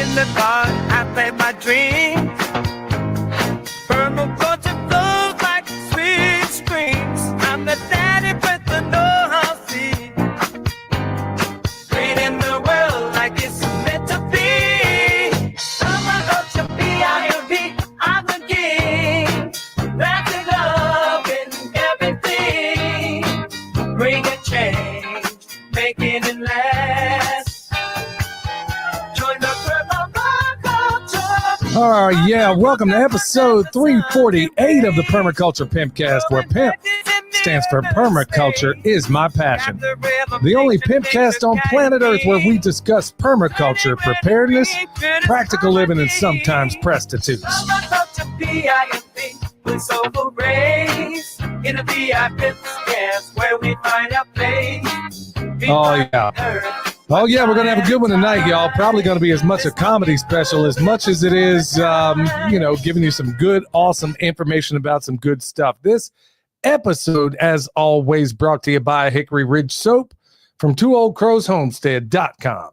in the dark, I play my dreams. Permaculture flows like sweet streams. I'm the daddy with the know-how seed. Creating the world like it's meant to be. Permaculture, P-I-M-P, I'm the king. That's in love in everything. Bring a change, making it last. Join the permaculture. All right, yeah, welcome to episode 348 of the Permaculture Pimpcast, where PIMP stands for Permaculture is my passion. The only pimpcast on planet Earth where we discuss permaculture, preparedness, practical living, and sometimes prostitutes. Permaculture, P-I-M-P, with soulful rays. In a V.I.P.cast where we find our place. Oh, yeah. Oh, yeah, we're going to have a good one tonight, y'all. Probably going to be as much a comedy special as much as it is, giving you some good, awesome information about some good stuff. This episode, as always, brought to you by Hickory Ridge Soap from TwoOldCrowsHomestead.com.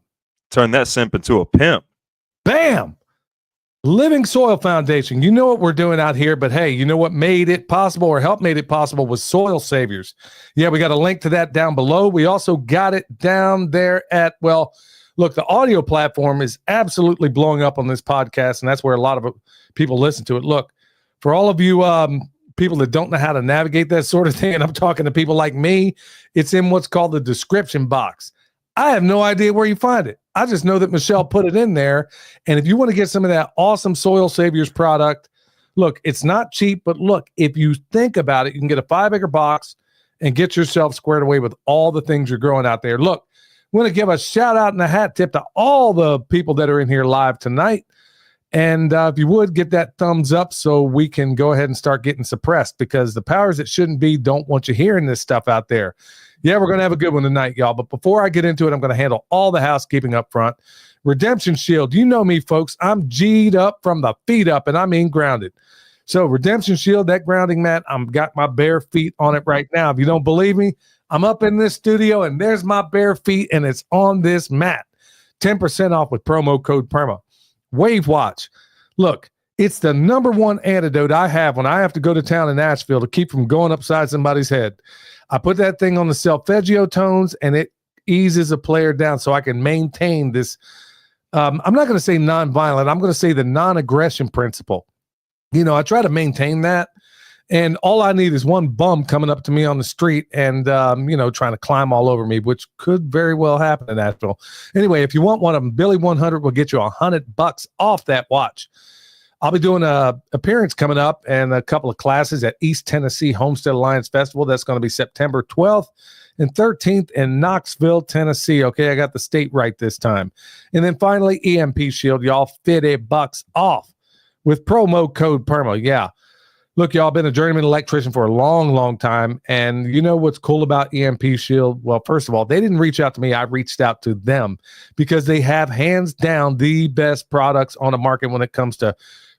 Turn that simp into a pimp. Bam! Living Soil Foundation. You know what we're doing out here, but hey, you know what made it possible or helped made it possible was Soil Saviors. Yeah, we got a link to that down below. We also got it down there at, well, look, the audio platform is absolutely blowing up on this podcast, and that's where a lot of people listen to it. Look, for all of you people that don't know how to navigate that sort of thing, and I'm talking to people like me, it's in what's called the description box. I have no idea where you find it. I just know that Michelle put it in there. And if you want to get some of that awesome Soil Saviors product, look, it's not cheap, but look, if you think about it, you can get a 5-acre box and get yourself squared away with all the things you're growing out there. Look, I want to give a shout out and a hat tip to all the people that are in here live tonight. And if you would, get that thumbs up so we can go ahead and start getting suppressed, because the powers that shouldn't be don't want you hearing this stuff out there. Yeah, we're going to have a good one tonight, y'all. But before I get into it, I'm going to handle all the housekeeping up front. Redemption Shield. You know me, folks. I'm G'd up from the feet up, and I mean grounded. So Redemption Shield, that grounding mat, I've got my bare feet on it right now. If you don't believe me, I'm up in this studio, and there's my bare feet, and it's on this mat. 10% off with promo code PERMA. Wave Watch. Look, it's the number one antidote I have when I have to go to town in Nashville to keep from going upside somebody's head. I put that thing on the solfeggio tones, and it eases a player down so I can maintain this. I'm not going to say nonviolent. I'm going to say the non-aggression principle. You know, I try to maintain that, and all I need is one bum coming up to me on the street and, trying to climb all over me, which could very well happen in Nashville. Anyway, if you want one of them, Billy 100 will get you $100 off that watch. I'll be doing a appearance coming up and a couple of classes at East Tennessee Homestead Alliance Festival. That's going to be September 12th and 13th in Knoxville, Tennessee. Okay, I got the state right this time. And then finally, EMP Shield, y'all, $50 off with promo code PERMA. Yeah. Look, y'all, been a journeyman electrician for a long, long time. And you know what's cool about EMP Shield? Well, first of all, they didn't reach out to me. I reached out to them because they have hands down the best products on the market when it comes to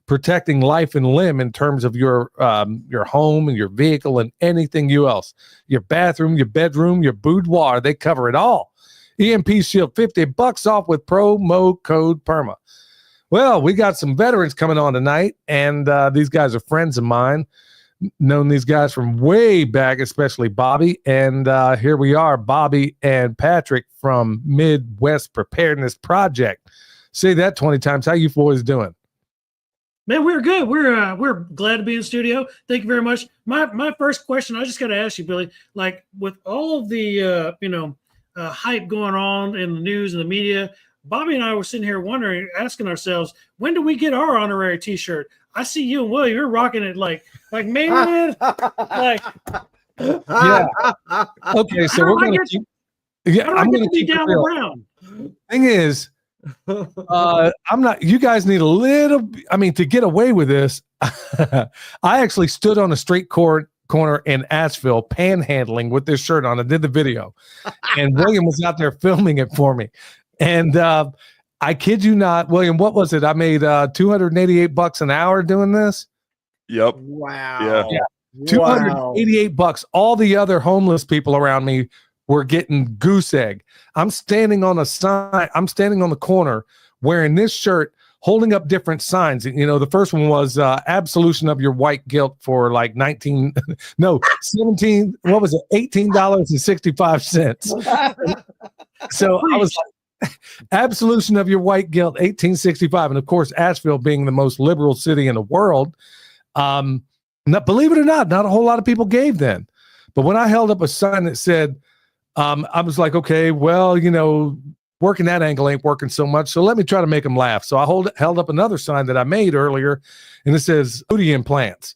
protecting life and limb in terms of your home and your vehicle and anything else. Your bathroom, your bedroom, your boudoir, they cover it all. EMP Shield, $50 off with promo code PERMA. Well, we got some veterans coming on tonight, and these guys are friends of mine. Known these guys from way back, especially Bobby. And here we are, Bobby and Patrick from Midwest Preparedness Project. Say that 20 times. How you boys doing? Man, we're good. We're glad to be in the studio. Thank you very much. My first question, I just got to ask you, Billy, like with all of the hype going on in the news and the media, Bobby and I were sitting here wondering, asking ourselves, when do we get our honorary T-shirt? I see you and Willie, you're rocking it like man, like yeah. Okay, so we're gonna keep. Yeah, I'm gonna keep down the ground. Thing is. I'm not, you guys need a little, to get away with this. I actually stood on a street corner in Asheville panhandling with this shirt on. I did the video and William was out there filming it for me. And I kid you not, William, what was it? I made $288 an hour doing this. Yep. Wow. Yeah. $288. All the other homeless people around me were getting goose egg. I'm standing on a sign. I'm standing on the corner wearing this shirt, holding up different signs. You know, the first one was absolution of your white guilt for like 17, what was it? $18.65. So I was like, absolution of your white guilt, 1865. And of course, Asheville being the most liberal city in the world, believe it or not a whole lot of people gave then. But when I held up a sign that said, I was like, okay, well, you know, working that angle ain't working so much, so let me try to make them laugh. So I held up another sign that I made earlier, and it says booty implants.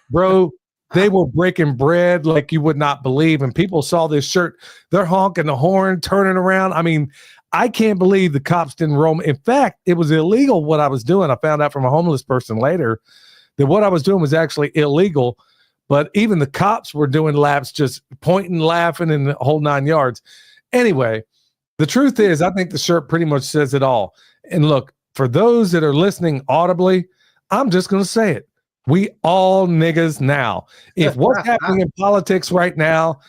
Bro, they were breaking bread like you would not believe. And people saw this shirt, they're honking the horn, turning around. I mean, I can't believe the cops didn't roam. In fact, it was illegal what I was doing. I found out from a homeless person later that what I was doing was actually illegal. But even the cops were doing laps, just pointing, laughing, and the whole 9 yards. Anyway, the truth is, I think the shirt pretty much says it all. And look, for those that are listening audibly, I'm just going to say it. We all niggas now. If what's happening in politics right now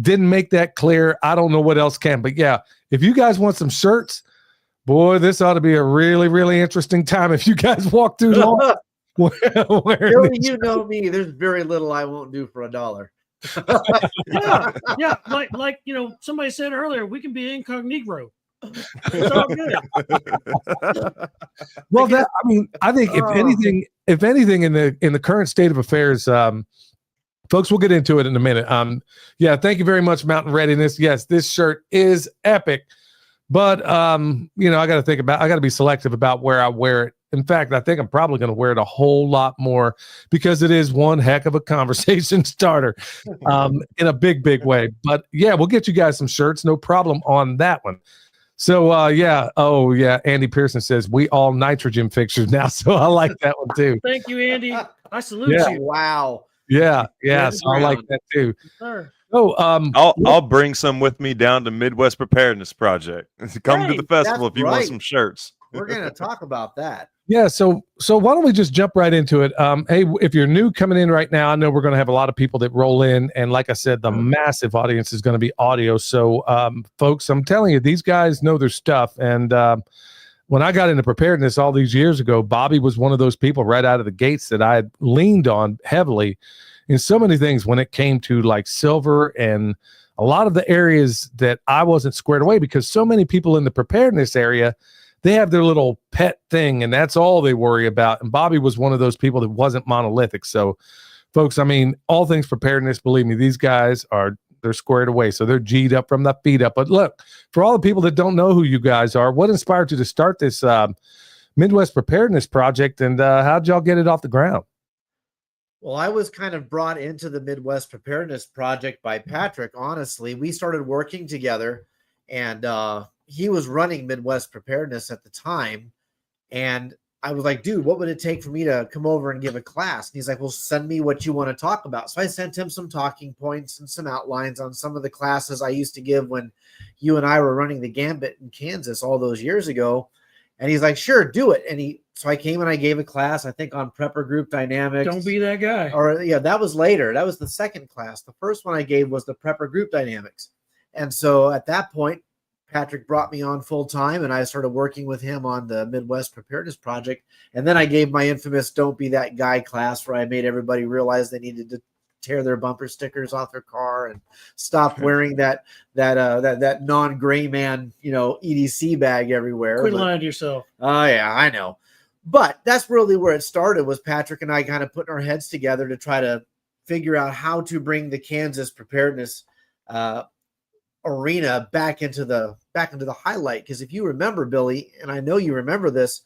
didn't make that clear, I don't know what else can. But yeah, if you guys want some shirts, boy, this ought to be a really, really interesting time. If you guys walk through long, Billy, you know me. There's very little I won't do for $1. yeah. Like you know, somebody said earlier, we can be incognito. It's all good. Well, I think if anything in the current state of affairs, folks, we'll get into it in a minute. Yeah, thank you very much, Mountain Readiness. Yes, this shirt is epic, but you know, I got to be selective about where I wear it. In fact, I think I'm probably going to wear it a whole lot more because it is one heck of a conversation starter in a big, big way. But yeah, we'll get you guys some shirts. No problem on that one. So yeah. Oh yeah. Andy Pearson says we all nitrogen fixtures now. So I like that one too. Thank you, Andy. I salute you. Wow. Yeah. So I like that too. Sir. So I'll bring some with me down to Midwest Preparedness Project. Come to the festival if you want some shirts. We're going to talk about that. Yeah, so why don't we just jump right into it? Hey, if you're new coming in right now, I know we're going to have a lot of people that roll in, and like I said, the massive audience is going to be audio. So, folks, I'm telling you, these guys know their stuff. And when I got into preparedness all these years ago, Bobby was one of those people right out of the gates that I had leaned on heavily in so many things when it came to like silver and a lot of the areas that I wasn't squared away, because so many people in the preparedness area, they have their little pet thing, and that's all they worry about. And Bobby was one of those people that wasn't monolithic. So, folks, I mean, all things preparedness, believe me, these guys they're squared away. So they're G'd up from the feet up. But look, for all the people that don't know who you guys are, what inspired you to start this Midwest Preparedness Project, and how'd y'all get it off the ground? Well, I was kind of brought into the Midwest Preparedness Project by Patrick. Honestly, we started working together, and he was running Midwest Preparedness at the time. And I was like, dude, what would it take for me to come over and give a class? And he's like, well, send me what you want to talk about. So I sent him some talking points and some outlines on some of the classes I used to give when you and I were running the Gambit in Kansas all those years ago. And he's like, sure, do it. And so I came and I gave a class, I think, on prepper group dynamics. Don't be that guy. Or yeah, that was later. That was the second class. The first one I gave was the prepper group dynamics. And so at that point, Patrick brought me on full time, and I started working with him on the Midwest Preparedness Project. And then I gave my infamous "Don't Be That Guy" class, where I made everybody realize they needed to tear their bumper stickers off their car and stop wearing that non-gray man, EDC bag everywhere. Quit lying to yourself. Oh yeah, I know. But that's really where it started, was Patrick and I kind of putting our heads together to try to figure out how to bring the Kansas preparedness arena back into the highlight. Because if you remember, Billy, and I know you remember this,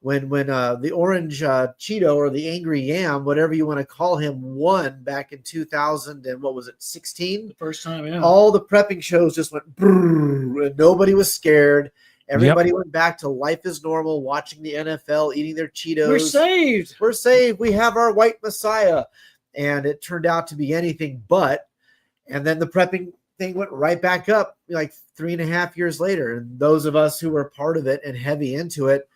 when the orange Cheeto or the angry yam, whatever you want to call him, won back in 2000 and what was it, 16? The first time, yeah. All the prepping shows just went brrr, and nobody was scared. Everybody went back to life as normal, watching the NFL, eating their Cheetos. We're saved. We're saved. We have our white Messiah. And it turned out to be anything but. And then the prepping thing went right back up like 3.5 years later. And those of us who were part of it and heavy into it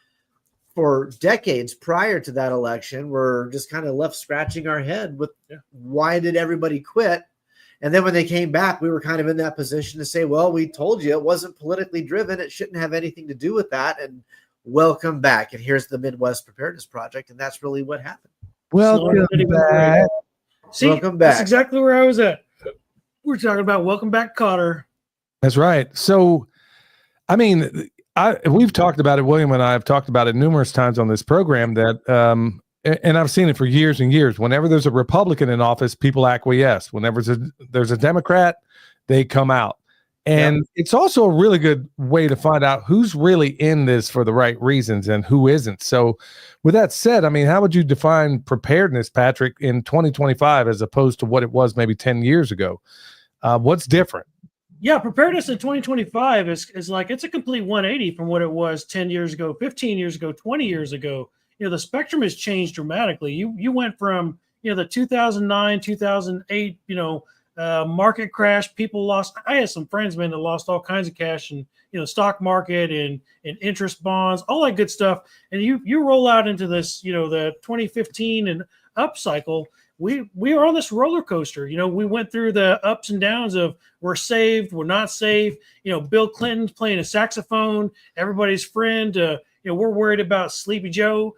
for decades prior to that election were just kind of left scratching our head with why did everybody quit? And then when they came back, we were kind of in that position to say, well, we told you it wasn't politically driven. It shouldn't have anything to do with that. And welcome back. And here's the Midwest Preparedness Project. And that's really what happened. Welcome back. See, Welcome back. That's exactly where I was at. We're talking about welcome back, Cotter. That's right. So, I mean, we've talked about it. William and I have talked about it numerous times on this program that, and I've seen it for years and years. Whenever there's a Republican in office, people acquiesce. Whenever there's a Democrat, they come out. And it's also a really good way to find out who's really in this for the right reasons and who isn't. So with that said, I mean, how would you define preparedness, Patrick, in 2025 as opposed to what it was maybe 10 years ago? What's different? Yeah, preparedness in 2025 is like it's a complete 180 from what it was 10 years ago, 15 years ago, 20 years ago. You know, the spectrum has changed dramatically. You went from, you know, the 2009, 2008, you know, market crash. People lost. I had some friends, man, that lost all kinds of cash and, you know, stock market and interest bonds, all that good stuff. And you roll out into this, you know, the 2015 and up cycle. We are on this roller coaster. You know, we went through the ups and downs of we're saved, we're not safe. You know, Bill Clinton's playing a saxophone, everybody's friend. You know, we're worried about Sleepy Joe.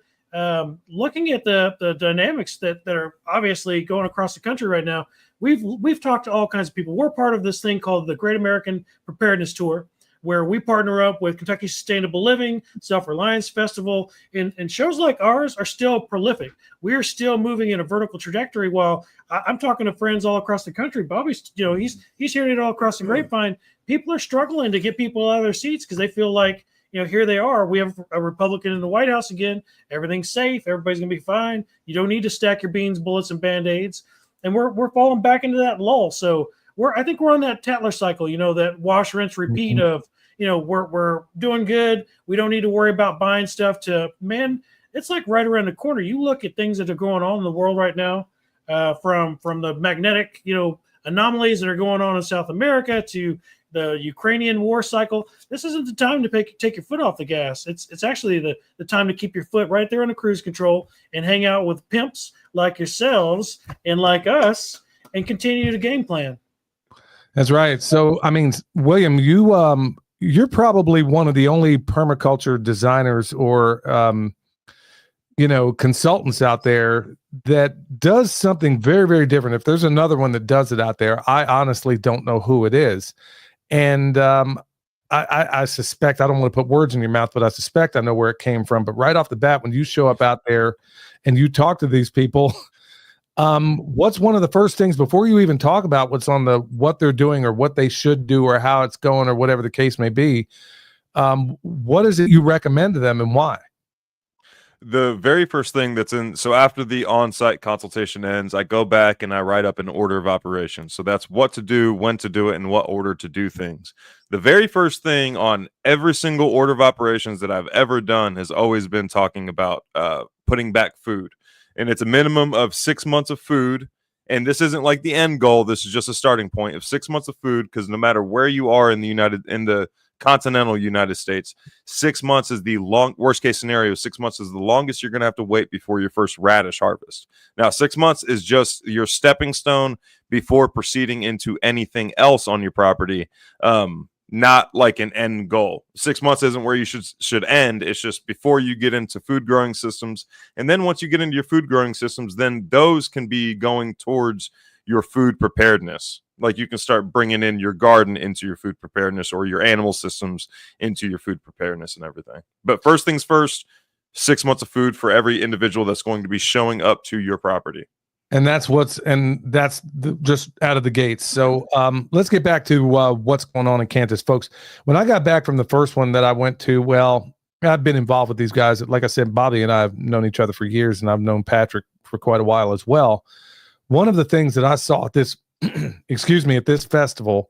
Looking at the dynamics that are obviously going across the country right now, we've talked to all kinds of people. We're part of this thing called the Great American Preparedness Tour, where we partner up with Kentucky Sustainable Living, Self-Reliance Festival, and shows like ours are still prolific. We're still moving in a vertical trajectory. While I'm talking to friends all across the country, Bobby's, you know, he's hearing it all across the grapevine. People are struggling to get people out of their seats because they feel like, you know, here they are. We have a Republican in the White House again. Everything's safe. Everybody's going to be fine. You don't need to stack your beans, bullets, and Band-Aids. And we're falling back into that lull. So I think we're on that Tatler cycle, you know, that wash, rinse, repeat of, you know, we're doing good. We don't need to worry about buying stuff to, man, it's like right around the corner. You look at things that are going on in the world right now, from the magnetic, you know, anomalies that are going on in South America to the Ukrainian war cycle. This isn't the time to take your foot off the gas. It's actually the time to keep your foot right there on the cruise control and hang out with pimps like yourselves and like us and continue to game plan. That's right. So, I mean, William, you're probably one of the only permaculture designers or, you know, consultants out there that does something very, very different. If there's another one that does it out there, I honestly don't know who it is. And I suspect, I don't want to put words in your mouth, but I suspect I know where it came from. But right off the bat, when you show up out there and you talk to these people, what's one of the first things before you even talk about what they're doing or what they should do or how it's going or whatever the case may be? What is it you recommend to them and why? The very first thing that's in, so after the on-site consultation ends, I go back and I write up an order of operations. So that's what to do, when to do it, and what order to do things. The very first thing on every single order of operations that I've ever done has always been talking about putting back food. And it's a minimum of 6 months of food. And this isn't like the end goal. This is just a starting point of 6 months of food, because no matter where you are in the continental United States, 6 months is the worst case scenario. 6 months is the longest you're going to have to wait before your first radish harvest. Now, 6 months is just your stepping stone before proceeding into anything else on your property. Not like an end goal. 6 months isn't where you should end. It's just before you get into food growing systems. And then once you get into your food growing systems, then those can be going towards your food preparedness. Like you can start bringing in your garden into your food preparedness or your animal systems into your food preparedness and everything. But first things first, 6 months of food for every individual that's going to be showing up to your property. And that's just out of the gates. So let's get back to what's going on in Kansas, folks. When I got back from the first one that I went to, well, I've been involved with these guys. Like I said, Bobby and I have known each other for years, and I've known Patrick for quite a while as well. One of the things that I saw at this, at this festival,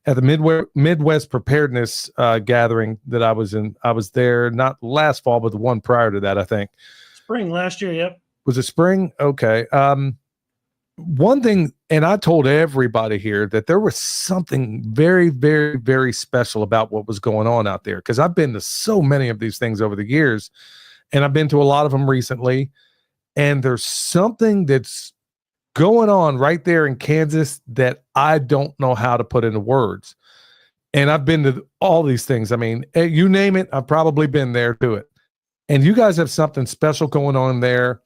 at the Midwest Preparedness gathering that I was in, I was there not last fall, but the one prior to that, I think. Spring last year, yep. Was it spring? Okay. One thing, and I told everybody here that there was something very, very, very special about what was going on out there, because I've been to so many of these things over the years, and I've been to a lot of them recently, and there's something that's going on right there in Kansas that I don't know how to put into words. and I've been to all these things. I mean, you name it, I've probably been there to it. And you guys have something special going on there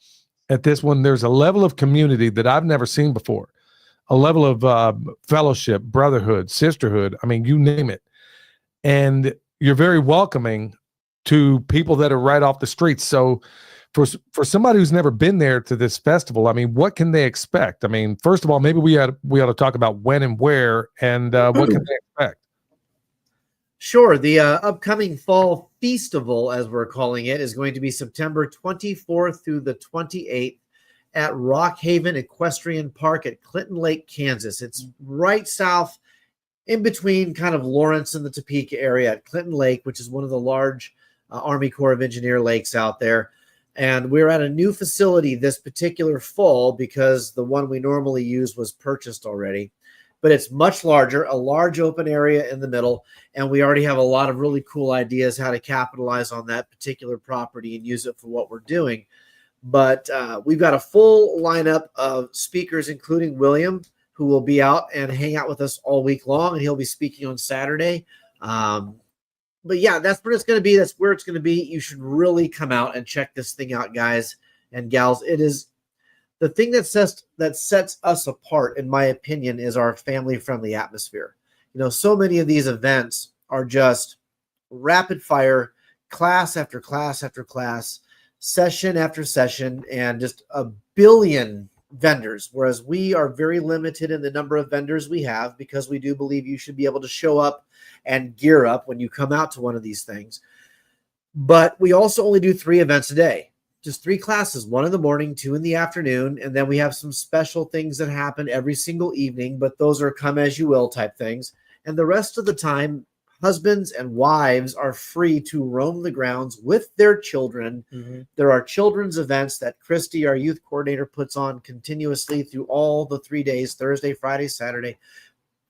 at this one. There's a level of community that I've never seen before, a level of fellowship, brotherhood, sisterhood. I mean, you name it. And you're very welcoming to people that are right off the streets. So for somebody who's never been there to this festival, I mean, what can they expect? I mean, first of all, maybe we ought to talk about when and where, and what can they expect? Sure. The upcoming Fall Feastival, as we're calling it, is going to be September 24th through the 28th at Rock Haven Equestrian Park at Clinton Lake, Kansas. It's right south in between kind of Lawrence and the Topeka area at Clinton Lake, which is one of the large Army Corps of Engineer lakes out there. And we're at a new facility this particular fall because the one we normally use was purchased already. But it's much larger, a large open area in the middle. And we already have a lot of really cool ideas how to capitalize on that particular property and use it for what we're doing. But we've got a full lineup of speakers, including William, who will be out and hang out with us all week long. And he'll be speaking on Saturday. But yeah, that's where it's going to be. That's where it's going to be. You should really come out and check this thing out, guys and gals. It is the thing that sets us apart, in my opinion, is our family-friendly atmosphere. You know, so many of these events are just rapid fire, class after class after class, session after session, and just a billion vendors, whereas we are very limited in the number of vendors we have because we do believe you should be able to show up and gear up when you come out to one of these things. But we also only do 3 events a day, just 3 classes, 1 in the morning, 2 in the afternoon, and then we have some special things that happen every single evening, but those are come as you will type things. And the rest of the time, husbands and wives are free to roam the grounds with their children. Mm-hmm. There are children's events that Christy, our youth coordinator, puts on continuously through all the 3 days, Thursday, Friday, Saturday.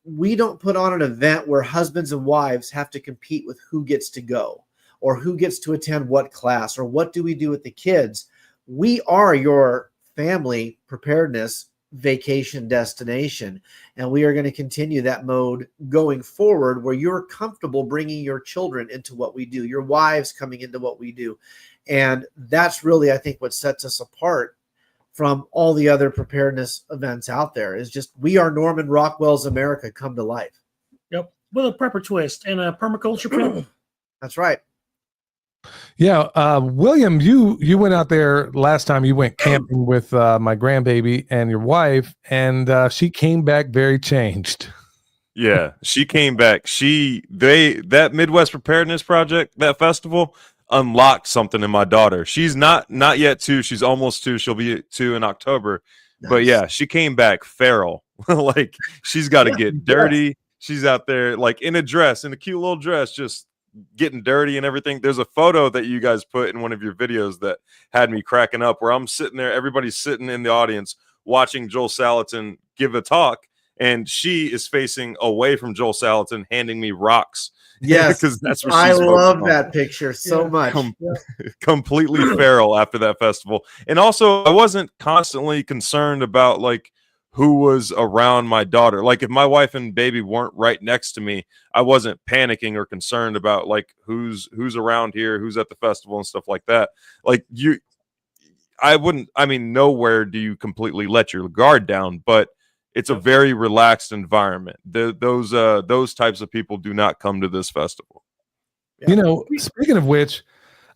We don't put on an event where husbands and wives have to compete with who gets to go or who gets to attend what class or what do we do with the kids. We are your family preparedness vacation destination, and we are going to continue that mode going forward where you're comfortable bringing your children into what we do, your wives coming into what we do. And that's really, I think, what sets us apart from all the other preparedness events out there. Is just we are Norman Rockwell's America come to life. Yep, with a prepper twist and a permaculture print. That's right. Yeah, William, you went out there last time. You went camping with my grandbaby and your wife, and she came back very changed. Yeah, she came back. That Midwest Preparedness Project, that festival, unlocked something in my daughter. She's not yet 2. She's almost 2. She'll be 2 in October. Nice. But yeah, she came back feral. Like she's got to get dirty. She's out there like in a dress, in a cute little dress, just getting dirty and everything. There's a photo that you guys put in one of your videos that had me cracking up where I'm sitting there, everybody's sitting in the audience watching Joel Salatin give a talk, and she is facing away from Joel Salatin handing me rocks. Yes, because that's what I love that picture so much. Completely feral after that festival. And also I wasn't constantly concerned about like who was around my daughter. Like if my wife and baby weren't right next to me, I wasn't panicking or concerned about like who's around here, who's at the festival and stuff like that. Like nowhere do you completely let your guard down, but it's a very relaxed environment. Those types of people do not come to this festival. You know, speaking of which,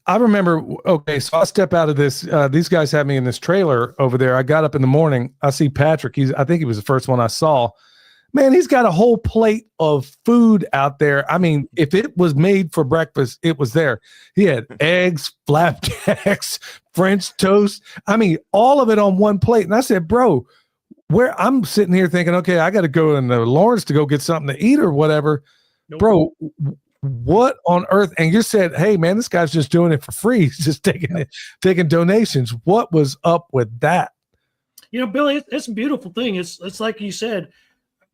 I remember, okay, so I step out of this. These guys had me in this trailer over there. I got up in the morning. I see Patrick. I think he was the first one I saw. Man, he's got a whole plate of food out there. I mean, if it was made for breakfast, it was there. He had eggs, flapjacks, French toast. I mean, all of it on one plate. And I said, bro, where I'm sitting here thinking, okay, I got to go in the Lawrence to go get something to eat or whatever. Nope. Bro, what on earth? And you said, hey man, this guy's just doing it for free. He's just taking donations. What was up with that? You know, Billy, it's a beautiful thing. It's like you said,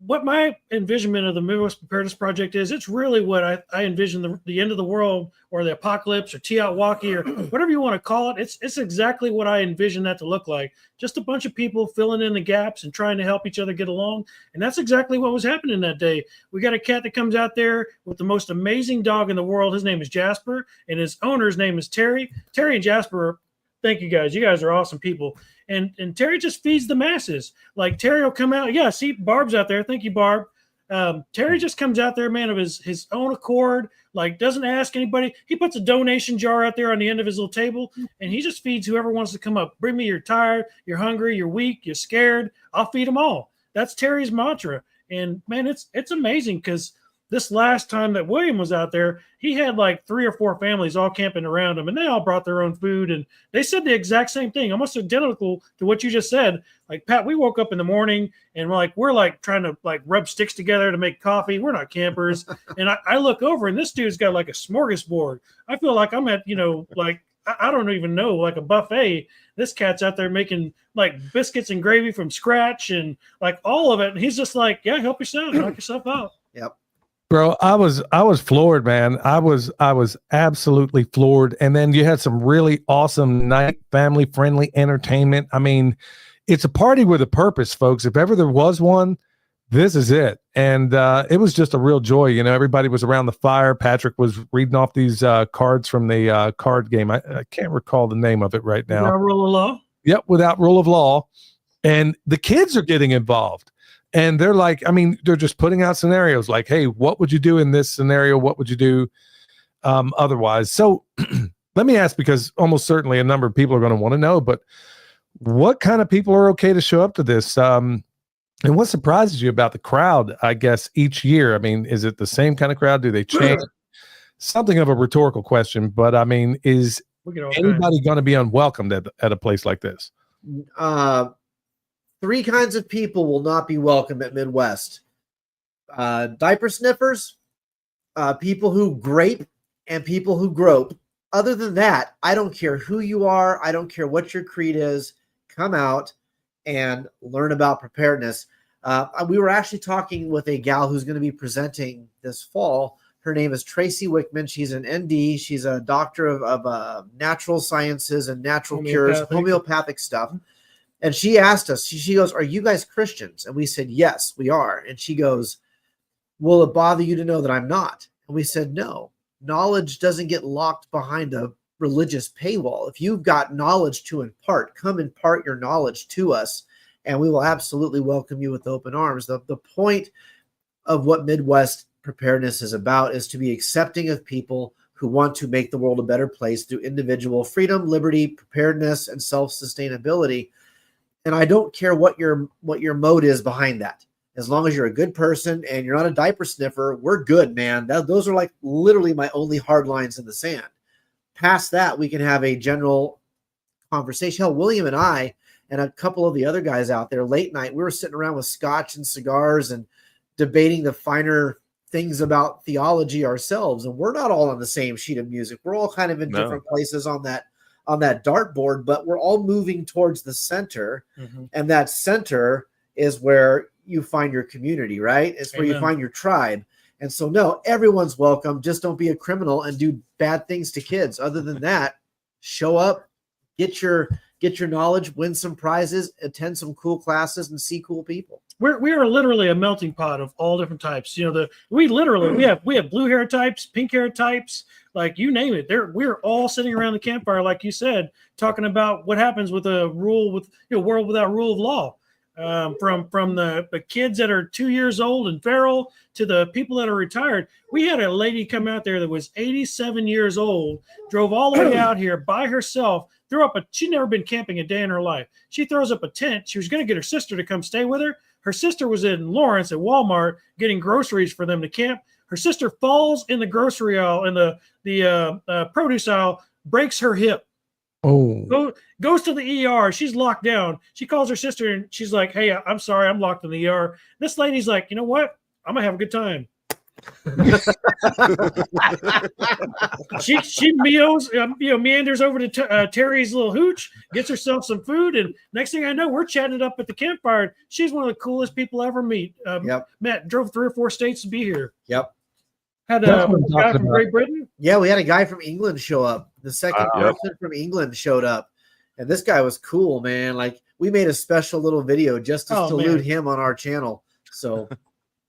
what my envisionment of the Midwest Preparedness Project is, it's really what I envision the end of the world or the apocalypse or Tiawaki or whatever you want to call it. It's exactly what I envision that to look like. Just a bunch of people filling in the gaps and trying to help each other get along. And that's exactly what was happening that day. We got a cat that comes out there with the most amazing dog in the world. His name is Jasper, and his owner's name is Terry. Terry and Jasper, thank you guys. You guys are awesome people. And Terry just feeds the masses. Like Terry will come out. Yeah, see, Barb's out there. Thank you, Barb. Terry just comes out there, man, of his own accord, like doesn't ask anybody. He puts a donation jar out there on the end of his little table, and he just feeds whoever wants to come up. Bring me, you're tired, you're hungry, you're weak, you're scared. I'll feed them all. That's Terry's mantra. And man, it's amazing because this last time that William was out there, he had like 3 or 4 families all camping around him, and they all brought their own food. And they said the exact same thing, almost identical to what you just said. Like, Pat, we woke up in the morning and we're like trying to like rub sticks together to make coffee. We're not campers. And I look over and this dude's got like a smorgasbord. I feel like I'm at, like, I don't even know, like a buffet. This cat's out there making like biscuits and gravy from scratch and like all of it. And he's just like, yeah, help yourself, knock yourself out. Yep. Bro, I was floored, man. I was absolutely floored. And then you had some really awesome night, family friendly entertainment. I mean, it's a party with a purpose, folks. If ever there was one, this is it. And it was just a real joy. Everybody was around the fire. Patrick was reading off these cards from the card game. I can't recall the name of it right now. Without rule of law. Yep, without rule of law. And the kids are getting involved. And they're like, they're just putting out scenarios like, hey, what would you do in this scenario? What would you do otherwise? So let me ask, because almost certainly a number of people are going to want to know, but what kind of people are okay to show up to this? And what surprises you about the crowd, I guess, each year? Is it the same kind of crowd? Do they change? Something of a rhetorical question, but is anybody going to be unwelcomed at a place like this? 3 kinds of people will not be welcome at Midwest. Diaper sniffers, people who grape, and people who grope. Other than that, I don't care who you are. I don't care what your creed is. Come out and learn about preparedness. We were actually talking with a gal who's going to be presenting this fall. Her name is Tracy Wickman. She's an ND. She's a doctor of natural sciences and natural cures, homeopathic stuff. And she asked us, she goes, are you guys Christians? And we said, yes, we are. And she goes, will it bother you to know that I'm not? And we said, no. Knowledge doesn't get locked behind a religious paywall. If you've got knowledge to impart, come impart your knowledge to us, and we will absolutely welcome you with open arms. The point of what Midwest Preparedness is about is to be accepting of people who want to make the world a better place through individual freedom, liberty, preparedness, and self-sustainability. And I don't care what your mode is behind that. As long as you're a good person and you're not a diaper sniffer, we're good, man. Those are like literally my only hard lines in the sand. Past that, we can have a general conversation. Hell, William and I and a couple of the other guys out there late night, we were sitting around with scotch and cigars and debating the finer things about theology ourselves. And we're not all on the same sheet of music. We're all kind of in different places on that dartboard, but we're all moving towards the center. Mm-hmm. And that center is where you find your community, right? It's where you find your tribe. And so, no, everyone's welcome. Just don't be a criminal and do bad things to kids. Other than that, show up, get your knowledge, win some prizes, attend some cool classes, and see cool people. We are literally a melting pot of all different types. We have blue hair types, pink hair types, like you name it. We're all sitting around the campfire, like you said, talking about what happens with a world without rule of law. From the kids that are 2 years old and feral to the people that are retired. We had a lady come out there that was 87 years old, drove all the way out here by herself, she'd never been camping a day in her life. She throws up a tent. She was going to get her sister to come stay with her. Her sister was in Lawrence at Walmart getting groceries for them to camp. Her sister falls in the grocery aisle, in the produce aisle, breaks her hip. Oh, goes to the ER. She's locked down. She calls her sister and she's like, hey, I'm sorry, I'm locked in the ER. This lady's like, you know what? I'm going to have a good time. She meanders over to Terry's little hooch, gets herself some food, and next thing I know, we're chatting it up at the campfire. She's one of the coolest people I ever meet. Yep. Matt drove 3 or 4 states to be here. Yep. Had That's a what I'm guy talking from about. Great Britain. Yeah, we had a guy from England show up. The second Wow. person from England showed up. And this guy was cool, man. Like, we made a special little video just to Oh, salute man. him on our channel. So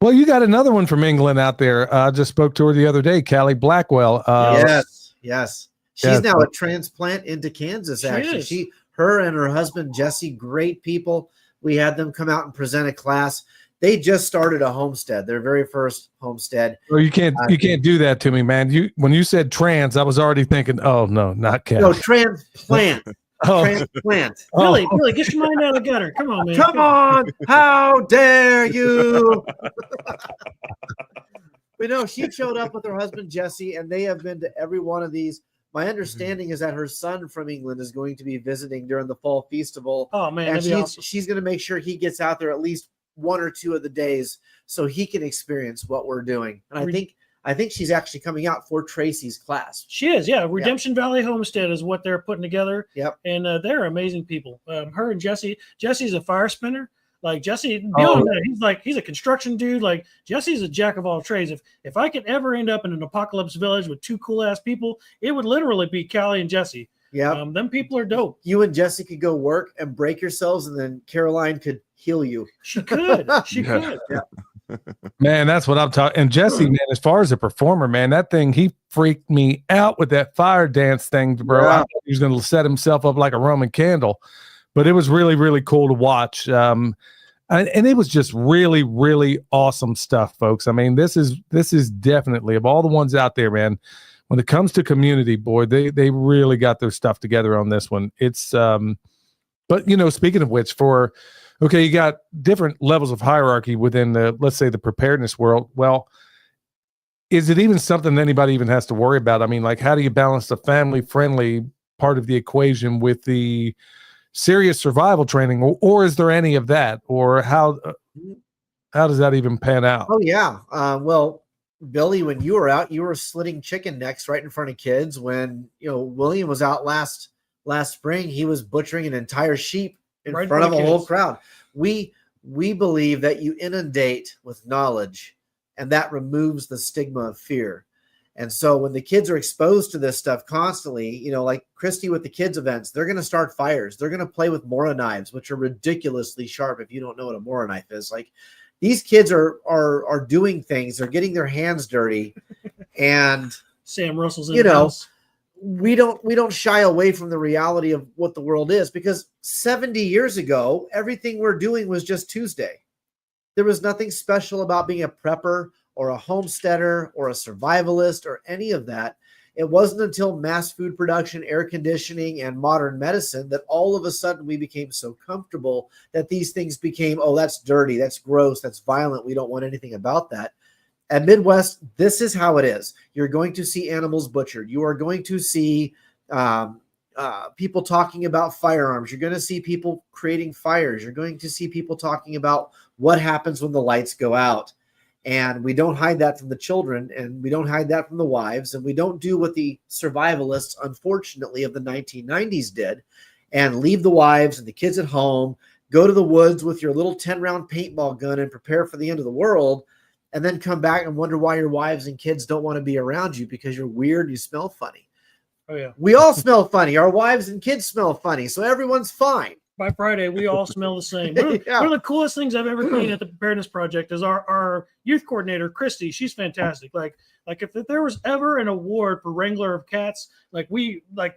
Well, you got another one from England out there. I just spoke to her the other day, Callie Blackwell. yes. She's Yes. now a transplant into Kansas, She actually. is. Her and her husband Jesse, great people. We had them come out and present a class. They just started a homestead, their very first homestead. Well, you can't do that to me, man. When you said trans, I was already thinking, oh no, not Callie. No, transplant. Oh. Transplant. Billy, get your mind out of the gutter. Come on, man. Come on. How dare you? But no, she showed up with her husband Jesse, and they have been to every one of these. My understanding is that her son from England is going to be visiting during the fall festival. Oh man, And that'd be awesome. she's going to make sure he gets out there at least 1 or 2 of the days so he can experience what we're doing. And I think she's actually coming out for Tracy's class. She is, yeah. Redemption Valley Homestead is what they're putting together. Yep. And they're amazing people. Her and Jesse. Jesse's a fire spinner. Like Jesse, Oh. he's a construction dude. Like Jesse's a jack of all trades. If I could ever end up in an apocalypse village with 2 cool ass people, it would literally be Callie and Jesse. Yeah. Them people are dope. You and Jesse could go work and break yourselves, and then Caroline could heal you. She could. She Yeah. could. Man, that's what I'm talking. And Jesse, man, as far as a performer, man, that thing, he freaked me out with that fire dance thing, bro. Yeah. I thought he was going to set himself up like a Roman candle, but it was really, really cool to watch. And it was just really, really awesome stuff, folks. I mean, this is definitely, of all the ones out there, man, when it comes to community, boy, they really got their stuff together on this one. It's, but speaking of which, okay, you got different levels of hierarchy within let's say the preparedness world. Well, is it even something anybody even has to worry about? I mean, like, how do you balance the family-friendly part of the equation with the serious survival training, or is there any of that, or how does that even pan out? Oh yeah. Well, Billy, when you were out, you were slitting chicken necks right in front of kids. When William was out last spring, he was butchering an entire sheep in Right in front of front a of whole kids. crowd. We believe that you inundate with knowledge, and that removes the stigma of fear. And so when the kids are exposed to this stuff constantly, like Christy with the kids events, they're going to start fires. They're going to play with Mora knives, which are ridiculously sharp. If you don't know what a Mora knife is, like, these kids are doing things. They're getting their hands dirty, and Sam Russell's in the house. we don't shy away from the reality of what the world is, because 70 years ago, everything we're doing was just Tuesday. There was nothing special about being a prepper or a homesteader or a survivalist or any of that. It wasn't until mass food production, air conditioning, and modern medicine that all of a sudden we became so comfortable that these things became, oh, that's dirty, that's gross, that's violent. We don't want anything about that. At Midwest, this is how it is. You're going to see animals butchered. You are going to see people talking about firearms. You're going to see people creating fires. You're going to see people talking about what happens when the lights go out. And we don't hide that from the children, and we don't hide that from the wives, and we don't do what the survivalists, unfortunately, of the 1990s did, and leave the wives and the kids at home, go to the woods with your little 10-round paintball gun and prepare for the end of the world, and then come back and wonder why your wives and kids don't want to be around you because you're weird and you smell funny. Oh yeah. We all smell funny. Our wives and kids smell funny, so everyone's fine. By Friday, we all smell the same. Yeah. One of the coolest things I've ever seen at the Preparedness Project is our youth coordinator, Christy. She's fantastic. Like if there was ever an award for Wrangler of Cats,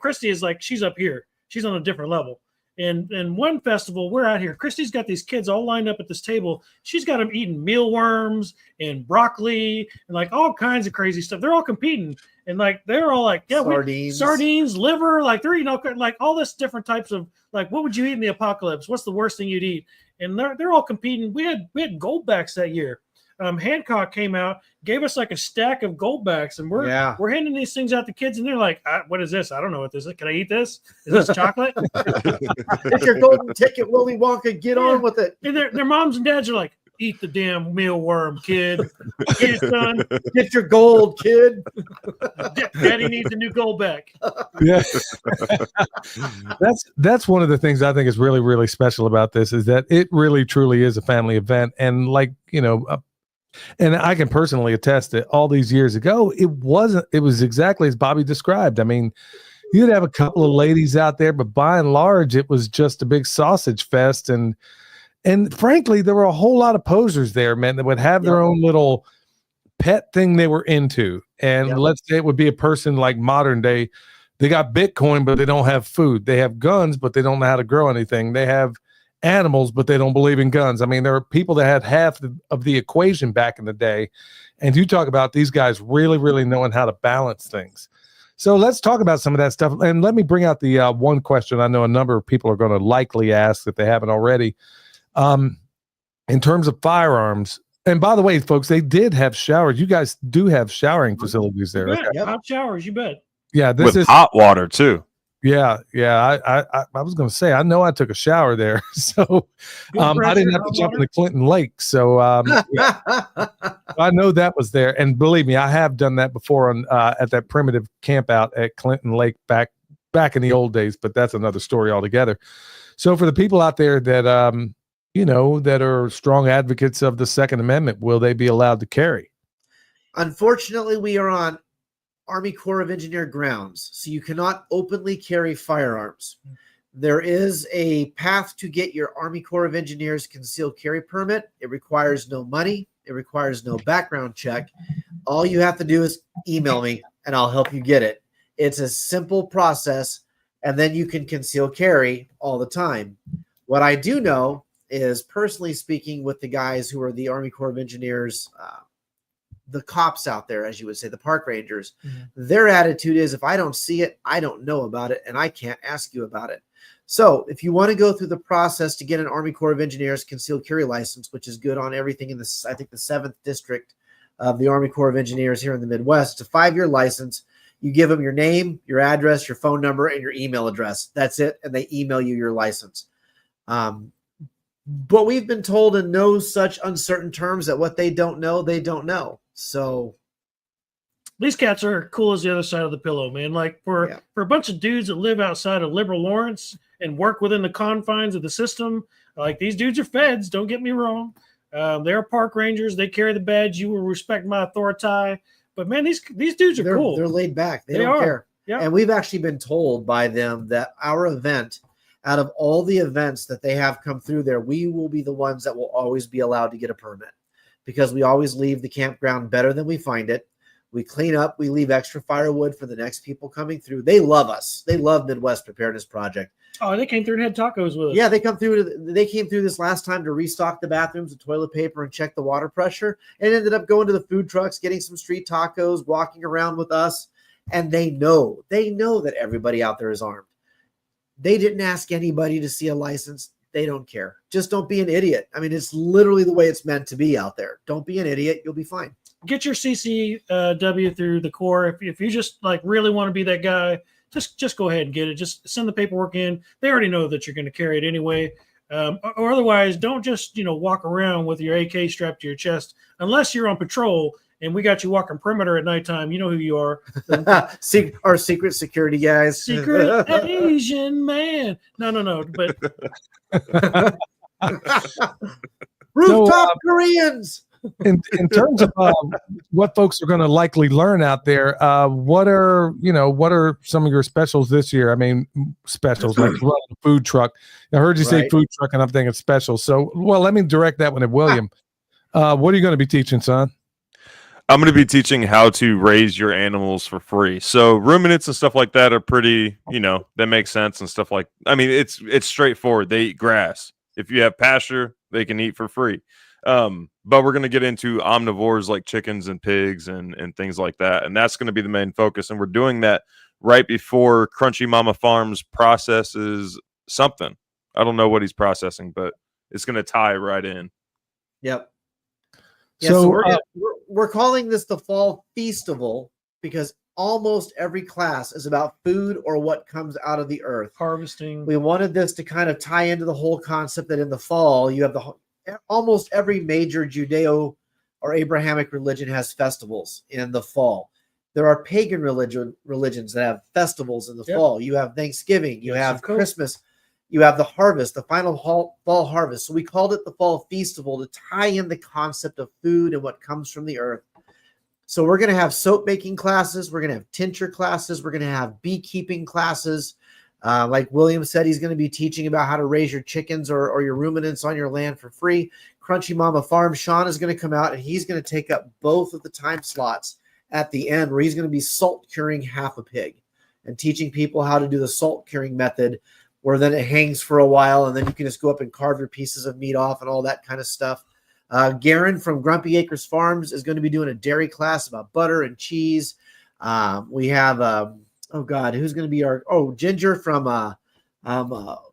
Christy is she's up here. She's on a different level. And one festival, we're out here. Christy's got these kids all lined up at this table. She's got them eating mealworms and broccoli and all kinds of crazy stuff. They're all competing. And they're all sardines, liver, they're all this different types of what would you eat in the apocalypse? What's the worst thing you'd eat? And they're all competing. We had goldbacks that year. Hancock came out, gave us a stack of goldbacks, and we're handing these things out to kids, and they're like, "What is this? I don't know what this is. Can I eat this? Is this chocolate?" It's your golden ticket, Willy Wonka. Get on with it. And their moms and dads are like, Eat the damn mealworm, kid. Get it, son. Get your gold, kid. Daddy needs a new gold back. Yeah. That's one of the things I think is really, really special about this is that it really, truly is a family event. And like, and I can personally attest that all these years ago, it was exactly as Bobby described. I mean, you'd have a couple of ladies out there, but by and large, it was just a big sausage fest. And frankly, there were a whole lot of posers there, man, that would have their own little pet thing they were into. And let's say it would be a person like modern day. They got Bitcoin, but they don't have food. They have guns, but they don't know how to grow anything. They have animals, but they don't believe in guns. I mean, there are people that had half of the equation back in the day. And you talk about these guys really, really knowing how to balance things. So let's talk about some of that stuff. And let me bring out the one question I know a number of people are going to likely ask if they haven't already. In terms of firearms, and by the way, folks, they did have showers. You guys do have showering facilities there. Okay. Hot showers, you bet. Yeah, this with is hot water too. Yeah. I was going to say, I know I took a shower there, so I didn't have to jump in the Clinton Lake. So I know that was there, and believe me, I have done that before on at that primitive camp out at Clinton Lake back in the old days. But that's another story altogether. So for the people out there that that are strong advocates of the Second Amendment, will they be allowed to carry? Unfortunately, we are on Army Corps of Engineer grounds, so you cannot openly carry firearms. There is a path to get your Army Corps of Engineers concealed carry permit. It requires no money. It requires no background check. All you have to do is email me, and I'll help you get it. It's a simple process, and then you can conceal carry all the time. What I do know is, personally speaking, with the guys who are the Army Corps of Engineers, the cops out there, as you would say, the park rangers, their attitude is, if I don't see it, I don't know about it, and I can't ask you about it. So if you want to go through the process to get an Army Corps of Engineers concealed carry license, which is good on everything in I think the 7th district of the Army Corps of Engineers here in the Midwest, it's a 5-year license. You give them your name, your address, your phone number, and your email address. That's it. And they email you your license. But we've been told in no such uncertain terms that what they don't know, they don't know. So these cats are cool as the other side of the pillow, man. Like for a bunch of dudes that live outside of Liberal Lawrence and work within the confines of the system, like these dudes are feds. Don't get me wrong. They're park rangers. They carry the badge. You will respect my authority. But man, these dudes are cool. They're laid back. They don't care. Yeah. And we've actually been told by them that our event, out of all the events that they have come through there, we will be the ones that will always be allowed to get a permit, because we always leave the campground better than we find it. We clean up. We leave extra firewood for the next people coming through. They love us. They love Midwest Preparedness Project. Oh, they came through and had tacos with us. Yeah, they came through this last time to restock the bathrooms with toilet paper and check the water pressure, and ended up going to the food trucks, getting some street tacos, walking around with us. And they know that everybody out there is armed. They didn't ask anybody to see a license. They don't care. Just don't be an idiot. I mean, it's literally the way it's meant to be out there. Don't be an idiot. You'll be fine. Get your CCW through the Corps. If you just like really want to be that guy, just go ahead and get it. Just send the paperwork in. They already know that you're going to carry it anyway. Or otherwise, don't just walk around with your AK strapped to your chest unless you're on patrol. And we got you walking perimeter at nighttime. You know who you are. Our secret security guys. Secret Asian man. No. But rooftop Koreans. In terms of what folks are going to likely learn out there, what are some of your specials this year? I mean, specials like running a food truck. I heard you say food truck, and I'm thinking specials. So, well, let me direct that one at William. What are you going to be teaching, son? I'm going to be teaching how to raise your animals for free. So ruminants and stuff like that are pretty, that makes sense and stuff like. I mean, it's straightforward. They eat grass. If you have pasture, they can eat for free. But we're going to get into omnivores like chickens and pigs and things like that. And that's going to be the main focus. And we're doing that right before Crunchy Mama Farms processes something. I don't know what he's processing, but it's going to tie right in. Yep. Yeah, so we're calling this the Fall Feastival because almost every class is about food or what comes out of the earth. Harvesting. We wanted this to kind of tie into the whole concept that in the fall, you have almost every major Judeo or Abrahamic religion has festivals in the fall. There are pagan religions that have festivals in the fall. You have Thanksgiving, you have Christmas, you have the harvest, the final fall harvest. So we called it the Fall Feastival to tie in the concept of food and what comes from the earth. So we're going to have soap making classes. We're going to have tincture classes. We're going to have beekeeping classes. Like William said, he's going to be teaching about how to raise your chickens or your ruminants on your land for free. Crunchy Mama Farm, Sean is going to come out and he's going to take up both of the time slots at the end where he's going to be salt curing half a pig and teaching people how to do the salt curing method where then it hangs for a while and then you can just go up and carve your pieces of meat off and all that kind of stuff. Garen from Grumpy Acres Farms is going to be doing a dairy class about butter and cheese. We have, who's going to be Ginger from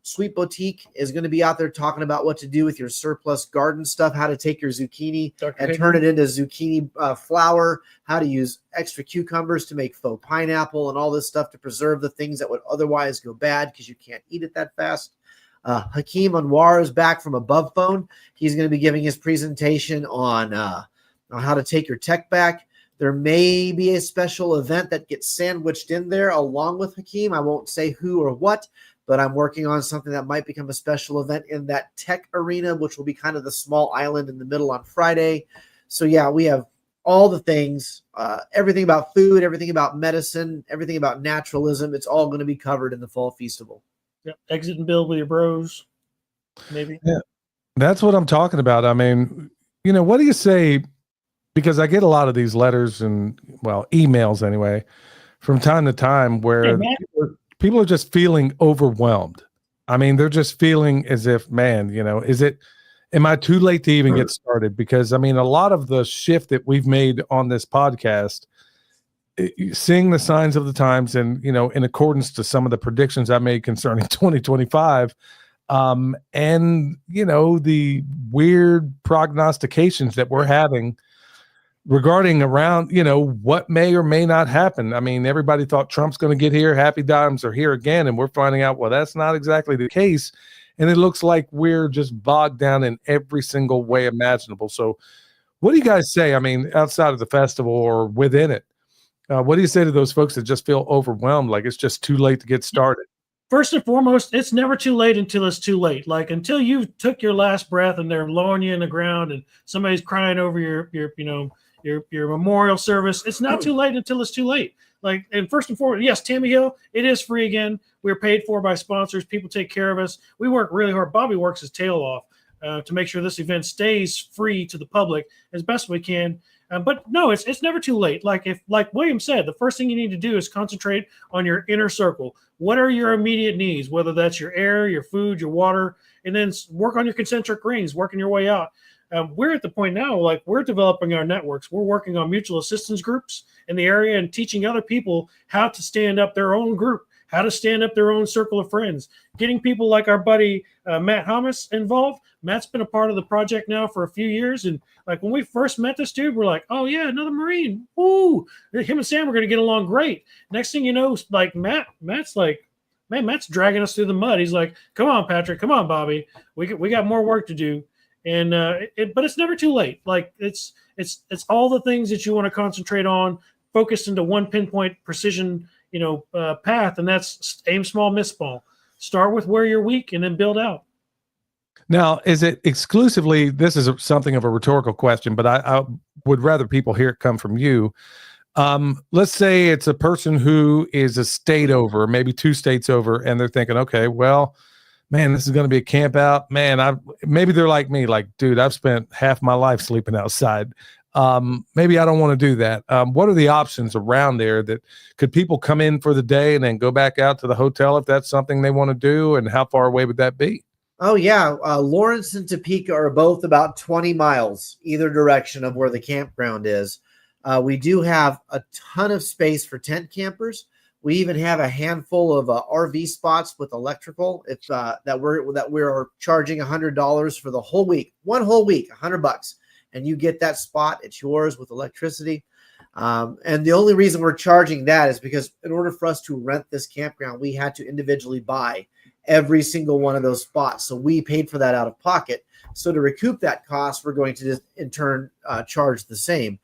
Sweet Boutique is going to be out there talking about what to do with your surplus garden stuff, how to take your zucchini and turn it into zucchini flour, how to use extra cucumbers to make faux pineapple and all this stuff to preserve the things that would otherwise go bad because you can't eat it that fast. Hakeem Anwar is back from Above Phone. He's going to be giving his presentation on how to take your tech back. There may be a special event that gets sandwiched in there along with Hakeem. I won't say who or what, but I'm working on something that might become a special event in that tech arena, which will be kind of the small island in the middle on Friday. So yeah, we have all the things, everything about food, everything about medicine, everything about naturalism. It's all going to be covered in the Fall Feastival. Yep. Exit and build with your bros, maybe. Yeah, that's what I'm talking about. I mean, what do you say? Because I get a lot of these letters and, emails anyway, from time to time where people are just feeling overwhelmed. I mean, they're just feeling as if, man, am I too late to even get started? Because, I mean, a lot of the shift that we've made on this podcast, seeing the signs of the times and, in accordance to some of the predictions I made concerning 2025, and, the weird prognostications that we're having regarding around, what may or may not happen. I mean, everybody thought Trump's going to get here. Happy times are here again. And we're finding out, well, that's not exactly the case. And it looks like we're just bogged down in every single way imaginable. So what do you guys say? I mean, outside of the festival or within it, what do you say to those folks that just feel overwhelmed? Like it's just too late to get started. First and foremost, it's never too late until it's too late. Like until you took your last breath and they're lowering you in the ground and somebody's crying over your memorial service. It's not too late until it's too late. Like, and first and foremost, yes, Tammy Hill, it is free again. We're paid for by sponsors. People take care of us. We work really hard. Bobby works his tail off to make sure this event stays free to the public as best we can. But no, it's never too late. Like William said, the first thing you need to do is concentrate on your inner circle. What are your immediate needs, whether that's your air, your food, your water, and then work on your concentric rings, working your way out. We're at the point now, like we're developing our networks. We're working on mutual assistance groups in the area and teaching other people how to stand up their own group, how to stand up their own circle of friends, getting people like our buddy Matt Hamas involved. Matt's been a part of the project now for a few years. And like when we first met this dude, we're like, oh yeah, another Marine. Ooh, him and Sam are going to get along great. Next thing you know, like Matt's like, man, Matt's dragging us through the mud. He's like, come on, Patrick, come on, Bobby. We got more work to do. And but it's never too late. Like it's all the things that you want to concentrate on, focused into one pinpoint precision, path, and that's aim small, miss small. Start with where you're weak, and then build out. Now, is it exclusively? This is something of a rhetorical question, but I would rather people hear it come from you. Let's say it's a person who is a state over, maybe 2 states over, and they're thinking, okay, well, man, this is going to be a camp out. Man, maybe they're like me, like, dude, I've spent half my life sleeping outside. Maybe I don't want to do that. What are the options around there that could people come in for the day and then go back out to the hotel if that's something they want to do? And how far away would that be? Oh, yeah. Lawrence and Topeka are both about 20 miles either direction of where the campground is. We do have a ton of space for tent campers. We even have a handful of RV spots with electrical. It's that we're charging $100 for the whole week, one whole week, $100, and you get that spot. It's yours with electricity. And the only reason we're charging that is because in order for us to rent this campground, we had to individually buy every single one of those spots. So we paid for that out of pocket. So to recoup that cost, we're going to just in turn charge the same.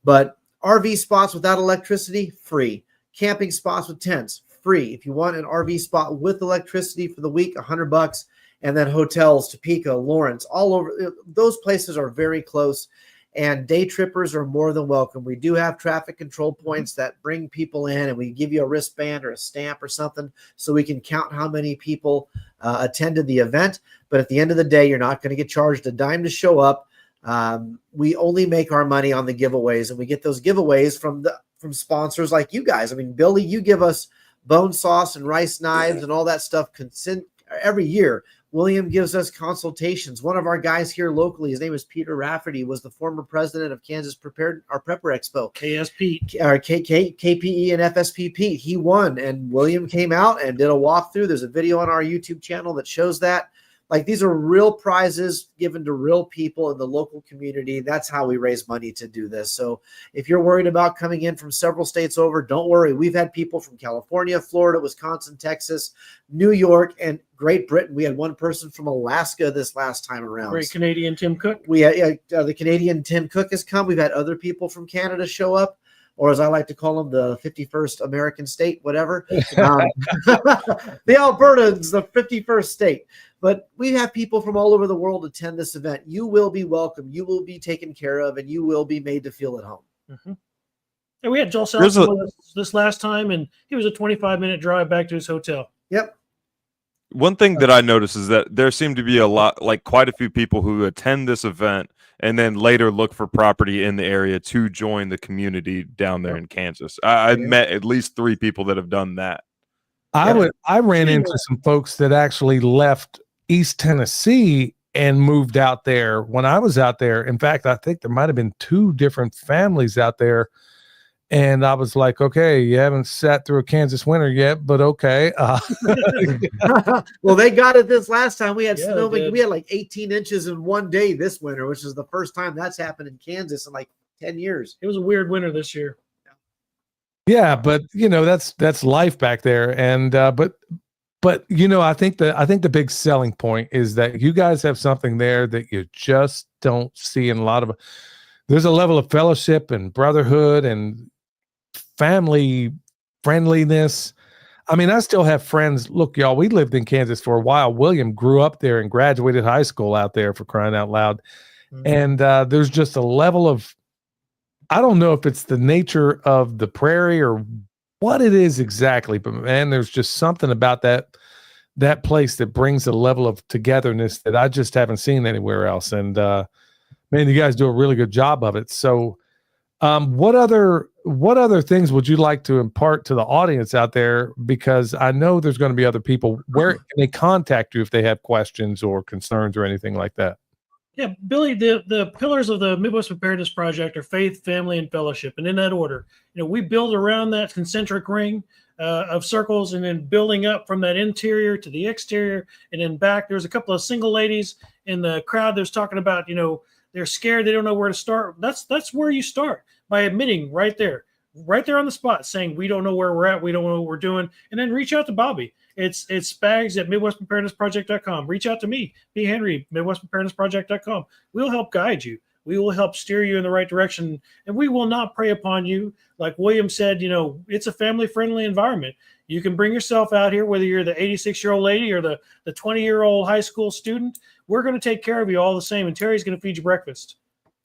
But RV spots without electricity, free. Camping spots with tents, free. If you want an RV spot with electricity for the week, $100. And then hotels, Topeka, Lawrence, all over. Those places are very close, and day trippers are more than welcome. We do have traffic control points that bring people in, and we give you a wristband or a stamp or something so we can count how many people attended the event. But at the end of the day, you're not going to get charged a dime to show up. We only make our money on the giveaways, and we get those giveaways from sponsors like you guys. I mean, Billy, you give us bone sauce and rice knives and all that stuff every year. William gives us consultations. One of our guys here locally, his name is Peter Rafferty, was the former president of Kansas Prepper Expo. KSP. Or KPE and FSPP. He won, and William came out and did a walkthrough. There's a video on our YouTube channel that shows that. Like, these are real prizes given to real people in the local community. That's how we raise money to do this. So if you're worried about coming in from several states over, don't worry. We've had people from California, Florida, Wisconsin, Texas, New York, and Great Britain. We had one person from Alaska this last time around. Great Canadian Tim Cook. We had, the Canadian Tim Cook has come. We've had other people from Canada show up, or as I like to call them, the 51st American state, whatever. The Albertans, the 51st state. But we have people from all over the world attend this event. You will be welcome. You will be taken care of, and you will be made to feel at home. Mm-hmm. And we had Joel Selson with us this last time, and he was a 25-minute drive back to his hotel. Yep. One thing that I noticed is that there seem to be quite a few people who attend this event and then later look for property in the area to join the community down there in Kansas. I met at least 3 people that have done that. I ran into some folks that actually left East Tennessee and moved out there when I was out there. In fact, I think there might have been 2 different families out there. And I was like, okay, you haven't sat through a Kansas winter yet, but okay. Well, they got it this last time. We had snow. We had like 18 inches in one day this winter, which is the first time that's happened in Kansas in like 10 years. It was a weird winter this year. Yeah, but that's life back there. And but I think the big selling point is that you guys have something there that you just don't see in a lot of. There's a level of fellowship and brotherhood and family friendliness. I mean, I still have friends. Look, y'all, we lived in Kansas for a while. William grew up there and graduated high school out there, for crying out loud. Mm-hmm. And there's just a level of, I don't know if it's the nature of the prairie or what it is exactly, but man, there's just something about that place that brings a level of togetherness that I just haven't seen anywhere else. And man, you guys do a really good job of it. So what other things would you like to impart to the audience out there? Because I know there's going to be other people. Where can they contact you if they have questions or concerns or anything like that? Yeah, Billy, the pillars of the Midwest Preparedness Project are faith, family, and fellowship. And in that order, we build around that concentric ring of circles and then building up from that interior to the exterior and then back. There's a couple of single ladies in the crowd that's talking about, they're scared. They don't know where to start. That's where you start, by admitting right there on the spot, saying, we don't know where we're at. We don't know what we're doing. And then reach out to Bobby. It's Spags at MidwestPreparednessProject.com. Reach out to me, B. Henry, MidwestPreparednessProject.com. We'll help guide you. We will help steer you in the right direction. And we will not prey upon you. Like William said, it's a family-friendly environment. You can bring yourself out here, whether you're the 86-year-old lady or the 20-year-old high school student. We're going to take care of you all the same, and Terry's going to feed you breakfast.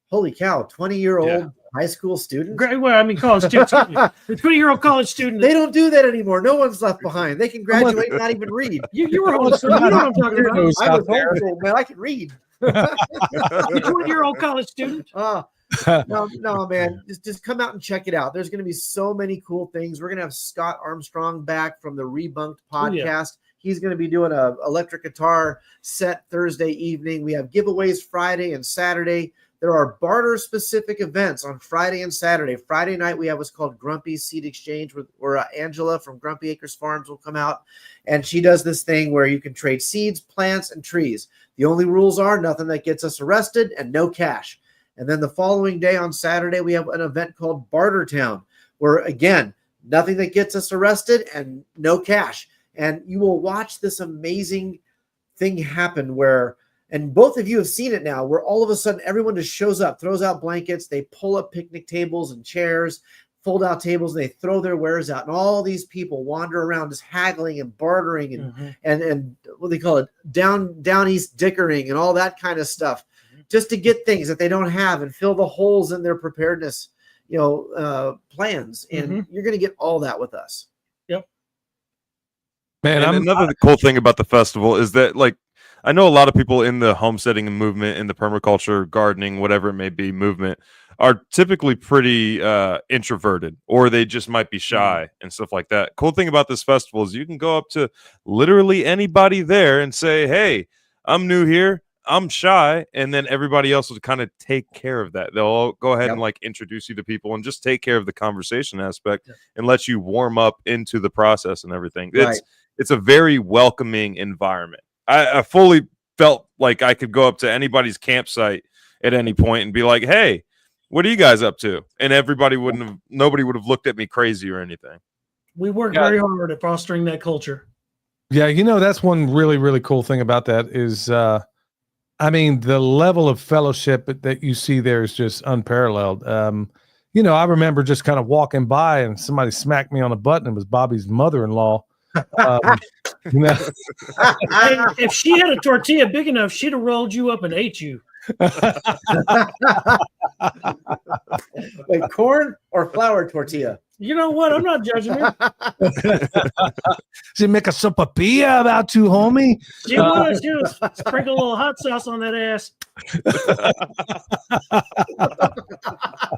Holy cow, 20-year-old high school student? Great. Well, I mean, college student. The 20-year-old college student. They don't do that anymore. No one's left behind. They can graduate and not even read. You were homeschooled. You know what I'm talking about. I was homeschooled, man. I can read. You 20-year-old college student. No, man. Just come out and check it out. There's going to be so many cool things. We're going to have Scott Armstrong back from the Rebunked podcast. Oh, yeah. He's going to be doing a electric guitar set Thursday evening. We have giveaways Friday and Saturday. There are barter-specific events on Friday and Saturday. Friday night, we have what's called Grumpy Seed Exchange, where Angela from Grumpy Acres Farms will come out, and she does this thing where you can trade seeds, plants, and trees. The only rules are nothing that gets us arrested and no cash. And then the following day on Saturday, we have an event called Barter Town, where, again, nothing that gets us arrested and no cash. and you will watch this amazing thing happen where, and both of you have seen it now, where all of a sudden everyone just shows up, throws out blankets, they pull up picnic tables and chairs, fold out tables, and they throw their wares out, and all these people wander around just haggling and bartering and what they call it, down east dickering and all that kind of stuff, just to get things that they don't have and fill the holes in their preparedness, plans. And you're going to get all that with us. Yep. Man, And another cool thing about the festival is that, like, I know a lot of people in the homesteading movement, in the permaculture, gardening, whatever it may be, movement, are typically pretty introverted, or they just might be shy and stuff like that. Cool thing about this festival is you can go up to literally anybody there and say, hey, I'm new here, I'm shy, and then everybody else will kind of take care of that. They'll all go ahead and like introduce you to people and just take care of the conversation aspect and let you warm up into the process and everything. It's a very welcoming environment. I fully felt like I could go up to anybody's campsite at any point and be like, hey, what are you guys up to? And nobody would have looked at me crazy or anything. We work very hard at fostering that culture. Yeah, that's one really, really cool thing about that is, the level of fellowship that you see there is just unparalleled. I remember just kind of walking by and somebody smacked me on the butt, and it was Bobby's mother-in-law. If she had a tortilla big enough, she'd have rolled you up and ate you. Wait, corn or flour tortilla? You know what? I'm not judging her. She make a sopapilla about you, homie. She was sprinkle a little hot sauce on that ass.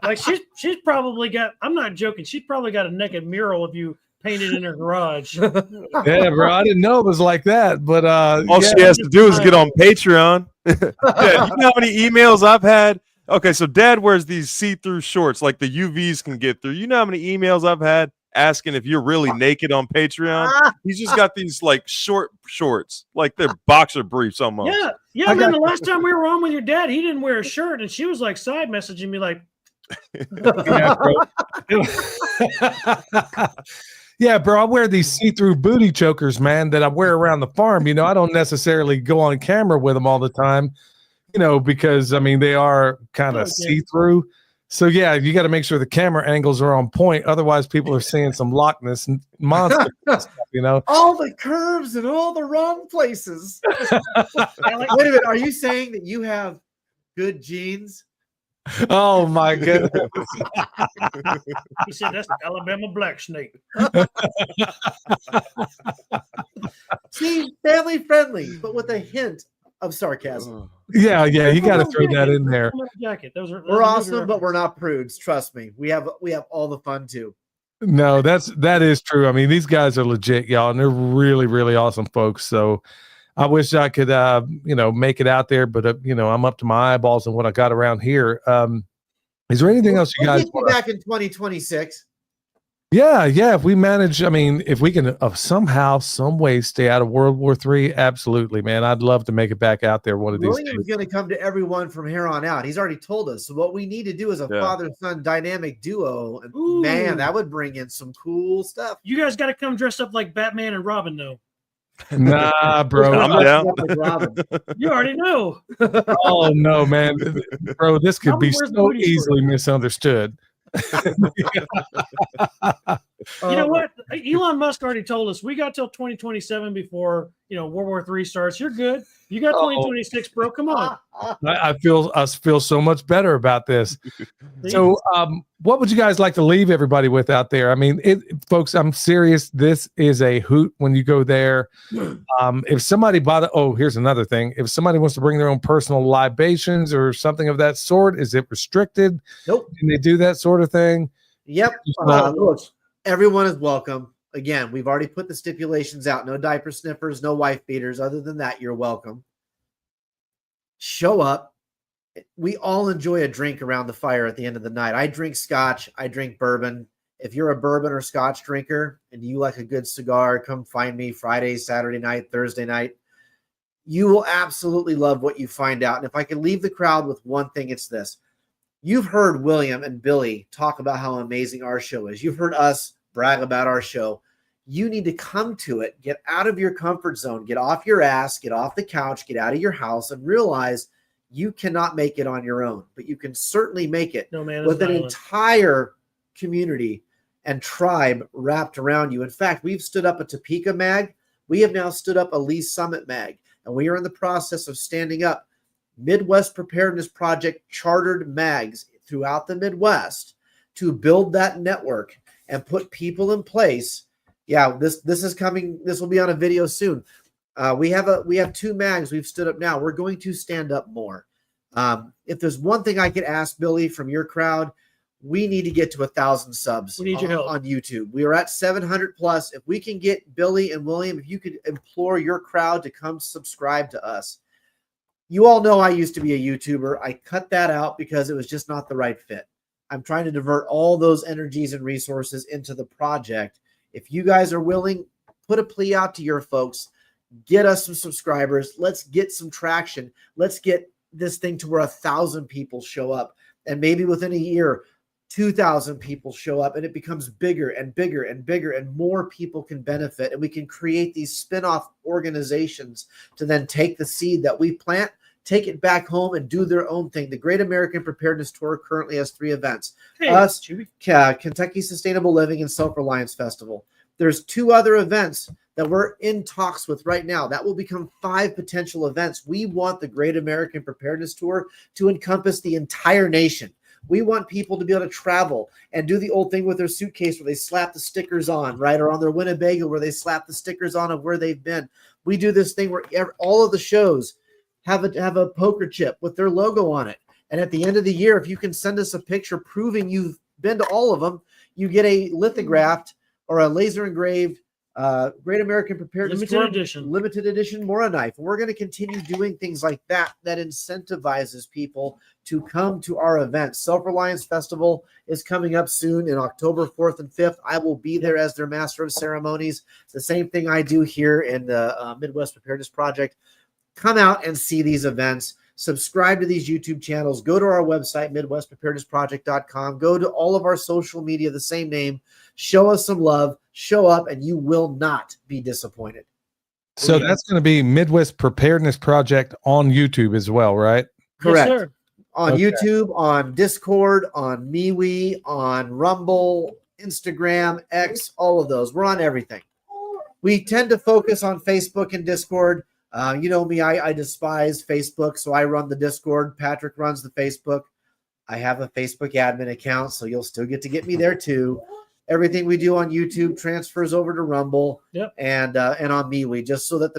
Like she's probably got, I'm not joking, she's probably got a naked mural of you painted in her garage. Yeah, bro, I didn't know it was like that, but all she has to do is get on Patreon. Dad, you know how many emails I've had? Okay, so Dad wears these see-through shorts like the UVs can get through. You know how many emails I've had asking if you're really naked on Patreon? He's just got these like short shorts, like they're boxer briefs almost. Yeah. Man, the last time we were on with your dad, he didn't wear a shirt, and she was like side messaging me like, yeah, bro. Yeah, bro, I wear these see-through booty chokers, man, that I wear around the farm. I don't necessarily go on camera with them all the time, because, they are kind of see-through. So, yeah, you got to make sure the camera angles are on point. Otherwise, people are seeing some Loch Ness monster stuff, All the curves in all the wrong places. Wait a minute. Are you saying that you have good genes? Oh my goodness. He said that's the Alabama black snake. See, family friendly, but with a hint of sarcasm. Yeah, you got to throw that in there. Jacket. We're awesome, but we're not prudes. Trust me. We have all the fun too. No, that is true. These guys are legit, y'all, and they're really, really awesome folks. So I wish I could, make it out there, but I'm up to my eyeballs in what I got around here. Is there anything else you guys want back in 2026? Yeah. If we manage, if we can somehow, some way stay out of World War III, absolutely, man. I'd love to make it back out there one of these days. William's going to come to everyone from here on out. He's already told us. So what we need to do is a father-son dynamic duo. And man, that would bring in some cool stuff. You guys got to come dressed up like Batman and Robin, though. Nah, bro. I'm down. You already know. Oh no, man, bro, this could be so easily misunderstood. You know what? Elon Musk already told us we got till 2027 before World War III starts. You're good. You got 2026, bro. Come on. I feel so much better about this. So, what would you guys like to leave everybody with out there? Folks, I'm serious. This is a hoot when you go there. If somebody here's another thing. If somebody wants to bring their own personal libations or something of that sort, is it restricted? Nope. Can they do that sort of thing? Yep. Look, everyone is welcome. Again, we've already put the stipulations out. No diaper sniffers, no wife beaters. Other than that, you're welcome. Show up. We all enjoy a drink around the fire at the end of the night. I drink scotch. I drink bourbon. If you're a bourbon or scotch drinker and you like a good cigar, come find me Friday, Saturday night, Thursday night. You will absolutely love what you find out. And if I could leave the crowd with one thing, it's this. You've heard William and Billy talk about how amazing our show is. You've heard us brag about our show. You need to come to it, get out of your comfort zone, get off your ass, get off the couch, get out of your house, and realize you cannot make it on your own, but you can certainly make it with an entire community and tribe wrapped around you. In fact, we've stood up a Topeka mag. We have now stood up a Lee Summit mag, and we are in the process of standing up Midwest Preparedness Project chartered mags throughout the Midwest to build that network and put people in place. Yeah, this is coming. This will be on a video soon. We have 2 mags we've stood up now. We're going to stand up more. If there's one thing I could ask Billy from your crowd, we need to get to 1,000 subs. We need your help on YouTube. We are at 700 plus. If we can get Billy and William, if you could implore your crowd to come subscribe to us. You all know I used to be a YouTuber. I cut that out because it was just not the right fit. I'm trying to divert all those energies and resources into the project. If you guys are willing, put a plea out to your folks. Get us some subscribers. Let's get some traction. Let's get this thing to where 1,000 people show up. And maybe within a year, 2,000 people show up, and it becomes bigger and bigger and bigger, and more people can benefit. And we can create these spin-off organizations to then take the seed that we plant, take it back home, and do their own thing. The Great American Preparedness Tour currently has 3 events. Us, Kentucky Sustainable Living, and Self-Reliance Festival. There's 2 other events that we're in talks with right now. That will become 5 potential events. We want the Great American Preparedness Tour to encompass the entire nation. We want people to be able to travel and do the old thing with their suitcase where they slap the stickers on, right? Or on their Winnebago where they slap the stickers on of where they've been. We do this thing where all of the shows have a poker chip with their logo on it. And at the end of the year, if you can send us a picture proving you've been to all of them, you get a lithographed or a laser engraved Great American Preparedness limited edition Mora knife. And we're going to continue doing things like that incentivizes people to come to our events. Self-Reliance Festival is coming up soon in October 4th and 5th. I will be there as their master of ceremonies. The same thing I do here in the Midwest Preparedness Project. Come out and see these events. Subscribe to these YouTube channels. Go to our website, MidwestPreparednessProject.com. Go to all of our social media, the same name. Show us some love. Show up, and you will not be disappointed. So that's going to be Midwest Preparedness Project on YouTube as well, right? Correct. Yes, sir. On YouTube, on Discord, on MeWe, on Rumble, Instagram, X, all of those. We're on everything. We tend to focus on Facebook and Discord. You know me, I despise Facebook, so I run the Discord. Patrick runs the Facebook. I have a Facebook admin account, so you'll still get to get me there too. Everything we do on YouTube transfers over to Rumble and on MeWe, just so that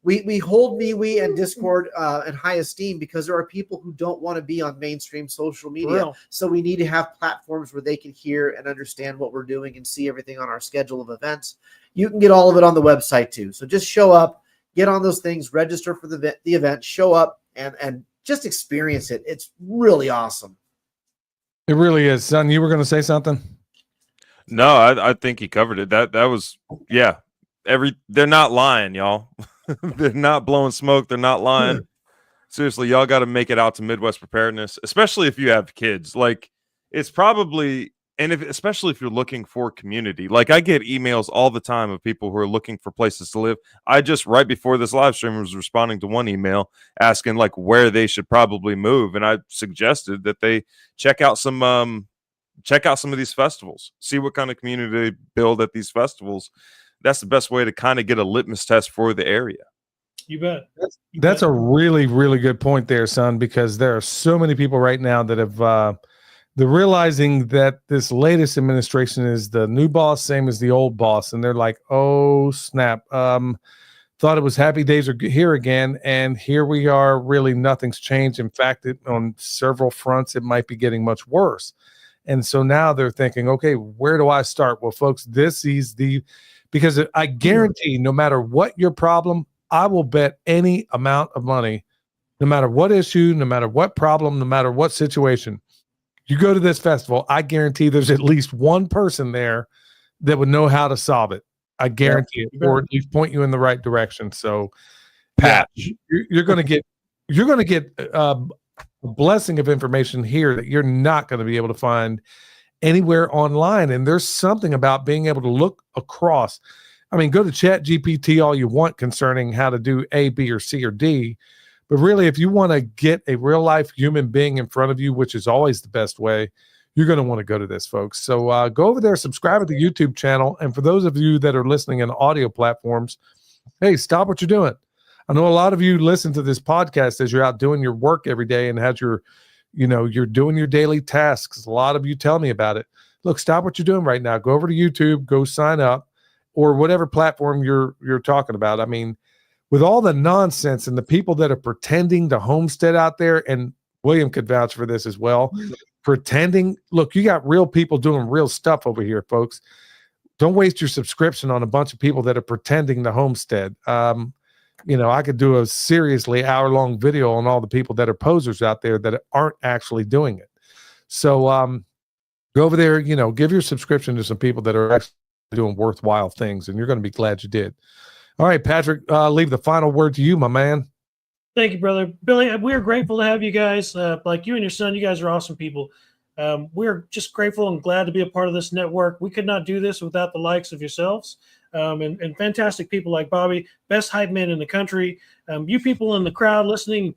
we hold MeWe and Discord in high esteem, because there are people who don't want to be on mainstream social media. So we need to have platforms where they can hear and understand what we're doing and see everything on our schedule of events. You can get all of it on the website too. So just show up. Get on those things, register for the event, show up, and just experience it. It's really awesome. It really is. Son, you were going to say something? No, I think he covered it. That was, yeah. They're not lying, y'all. They're not blowing smoke. They're not lying. Seriously, y'all got to make it out to Midwest Preparedness, especially if you have kids. Like, it's probably... And especially if you're looking for community, like I get emails all the time of people who are looking for places to live. I just, right before this live stream, was responding to one email asking like where they should probably move. And I suggested that they check out some of these festivals, see what kind of community they build at these festivals. That's the best way to kind of get a litmus test for the area. You bet. That's a really, really good point there, son, because there are so many people right now that have, they're realizing that this latest administration is the new boss, same as the old boss. And they're like, oh, snap. Thought it was happy days are here again. And here we are. Really, nothing's changed. In fact, on several fronts, it might be getting much worse. And so now they're thinking, okay, where do I start? Well, folks, because I guarantee no matter what your problem, I will bet any amount of money, no matter what issue, no matter what problem, no matter what situation, you go to this festival, I guarantee there's at least one person there that would know how to solve it. I guarantee it, or at least point you in the right direction. So, Pat, you're going to get a blessing of information here that you're not going to be able to find anywhere online. And there's something about being able to look across. I mean, go to Chat GPT all you want concerning how to do A, B, or C, or D. But really, if you want to get a real life human being in front of you, which is always the best way, you're going to want to go to this, folks. So go over there, subscribe to the YouTube channel. And for those of you that are listening in audio platforms, hey, stop what you're doing. I know a lot of you listen to this podcast as you're out doing your work every day and has your, you're doing your daily tasks. A lot of you tell me about it. Look, stop what you're doing right now. Go over to YouTube, go sign up, or whatever platform you're talking about. I mean, with all the nonsense and the people that are pretending to homestead out there, and William could vouch for this as well, pretending. Look, you got real people doing real stuff over here, folks. Don't waste your subscription on a bunch of people that are pretending to homestead. I could do a seriously hour-long video on all the people that are posers out there that aren't actually doing it. So go over there, give your subscription to some people that are actually doing worthwhile things, and you're going to be glad you did. All right, Patrick, leave the final word to you, my man. Thank you, brother. Billy, we're grateful to have you guys. Like you and your son, you guys are awesome people. We're just grateful and glad to be a part of this network. We could not do this without the likes of yourselves and fantastic people like Bobby, best hype man in the country. You people in the crowd listening,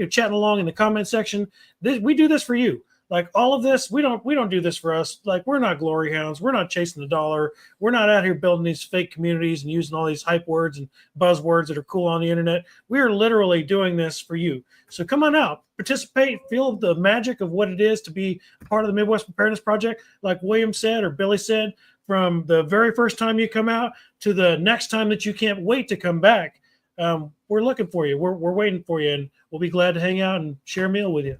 chatting along in the comment section. We do this for you. Like all of this, we don't do this for us. Like we're not glory hounds. We're not chasing the dollar. We're not out here building these fake communities and using all these hype words and buzzwords that are cool on the internet. We are literally doing this for you. So come on out, participate, feel the magic of what it is to be part of the Midwest Preparedness Project. Like William said, or Billy said, from the very first time you come out to the next time that you can't wait to come back. We're looking for you. We're waiting for you, and we'll be glad to hang out and share a meal with you.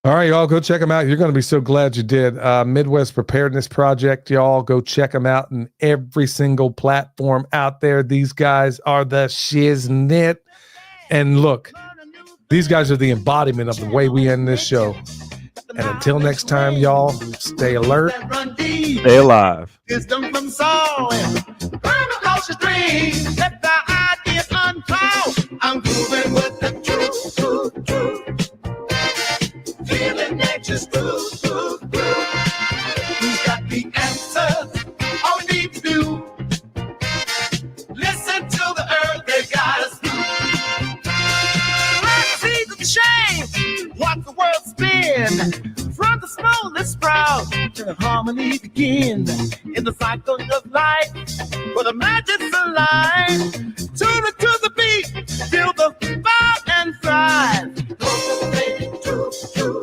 All right, y'all, go check them out. You're going to be so glad you did. Midwest Preparedness Project, y'all, go check them out in every single platform out there. These guys are the shiznit. And look, these guys are the embodiment of the way we end this show. And until next time, y'all, stay alert. Stay alive. Wisdom from soul. Burn across the stream. Let the ideas unfold. I'm moving with the truth. Feeling nature's groove. Who's got the answers? All we need to do. Listen to the earth, they got us through. Let's see the shame. Watch the world spin. From the smallest sprout to harmony begin. In the cycle of life, where the magic's alive. Tune it to the beat. Feel the vibe and thrive. Cultivate truth.